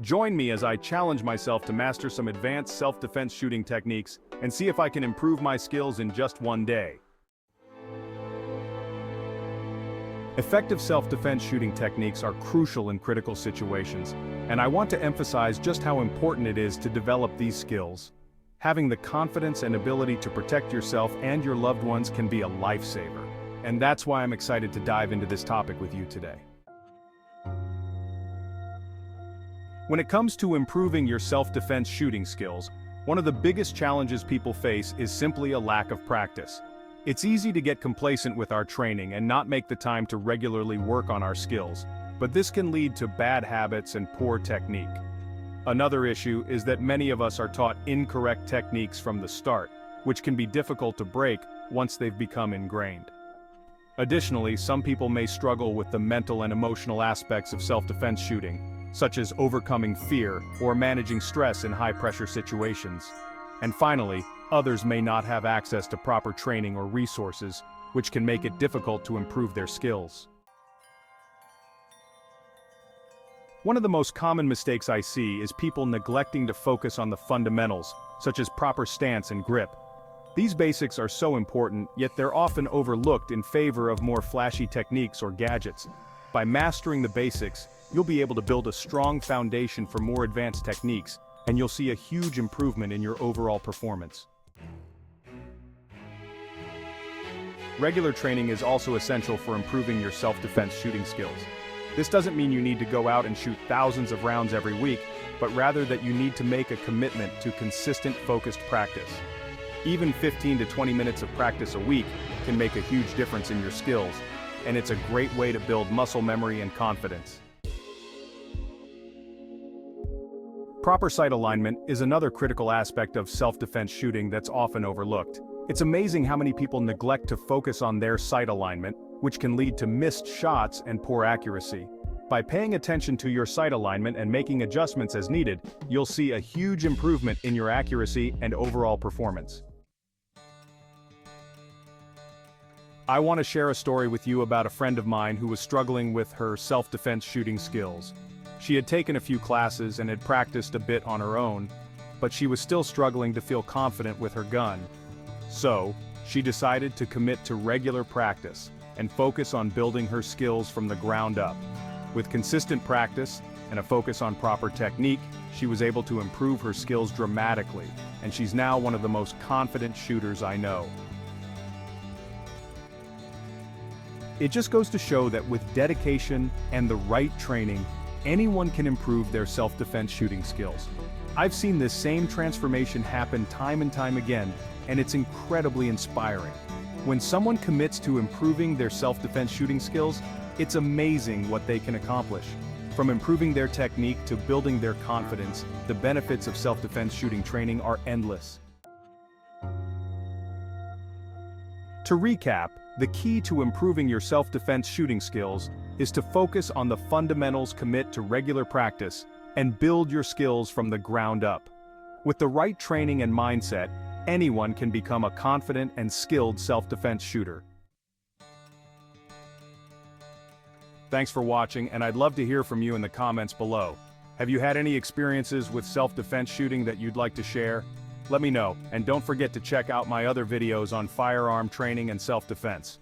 Join me as I challenge myself to master some advanced self-defense shooting techniques and see if I can improve my skills in just one day. Effective self-defense shooting techniques are crucial in critical situations, and I want to emphasize just how important it is to develop these skills. Having the confidence and ability to protect yourself and your loved ones can be a lifesaver, and that's why I'm excited to dive into this topic with you today. When it comes to improving your self-defense shooting skills, one of the biggest challenges people face is simply a lack of practice. It's easy to get complacent with our training and not make the time to regularly work on our skills, but this can lead to bad habits and poor technique. Another issue is that many of us are taught incorrect techniques from the start, which can be difficult to break once they've become ingrained. Additionally, some people may struggle with the mental and emotional aspects of self-defense shooting, such as overcoming fear or managing stress in high-pressure situations. And finally, others may not have access to proper training or resources, which can make it difficult to improve their skills. One of the most common mistakes I see is people neglecting to focus on the fundamentals, such as proper stance and grip. These basics are so important, yet they're often overlooked in favor of more flashy techniques or gadgets. By mastering the basics, you'll be able to build a strong foundation for more advanced techniques, and you'll see a huge improvement in your overall performance. Regular training is also essential for improving your self-defense shooting skills. This doesn't mean you need to go out and shoot thousands of rounds every week, but rather that you need to make a commitment to consistent, focused practice. Even 15 to 20 minutes of practice a week can make a huge difference in your skills, and it's a great way to build muscle memory and confidence. Proper sight alignment is another critical aspect of self-defense shooting that's often overlooked. It's amazing how many people neglect to focus on their sight alignment, which can lead to missed shots and poor accuracy. By paying attention to your sight alignment and making adjustments as needed, you'll see a huge improvement in your accuracy and overall performance. I want to share a story with you about a friend of mine who was struggling with her self-defense shooting skills. She had taken a few classes and had practiced a bit on her own, but she was still struggling to feel confident with her gun. So, she decided to commit to regular practice and focus on building her skills from the ground up. With consistent practice and a focus on proper technique, she was able to improve her skills dramatically, and she's now one of the most confident shooters I know. It just goes to show that with dedication and the right training, anyone can improve their self-defense shooting skills. I've seen this same transformation happen time and time again, and it's incredibly inspiring. When someone commits to improving their self-defense shooting skills, it's amazing what they can accomplish. From improving their technique to building their confidence, the benefits of self-defense shooting training are endless. To recap, the key to improving your self-defense shooting skills is to focus on the fundamentals, commit to regular practice, and build your skills from the ground up. With the right training and mindset, anyone can become a confident and skilled self-defense shooter. Thanks for watching, and I'd love to hear from you in the comments below. Have you had any experiences with self-defense shooting that you'd like to share? Let me know, and don't forget to check out my other videos on firearm training and self-defense.